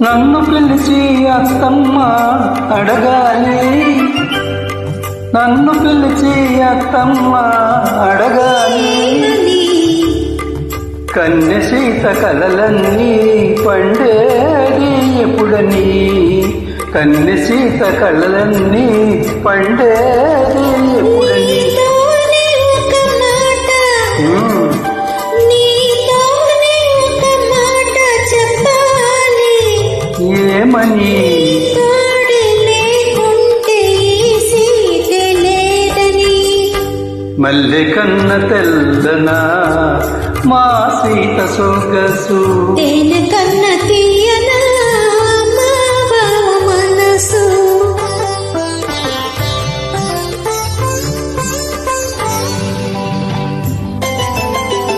నన్ను పిలిచి అత్తమ్మ అడగాలి, నన్ను పిలిచి అత్తమ్మ అడగాలి. కన్య సీత కలలన్నీ పండేది ఎప్పుడని, కన్య సీత కలలన్నీ పండేది ఎప్పుడని. ఏమని? మల్లె కన్న తెల్లనా మా సీత సొగసు, తేనె కన్న తీయనా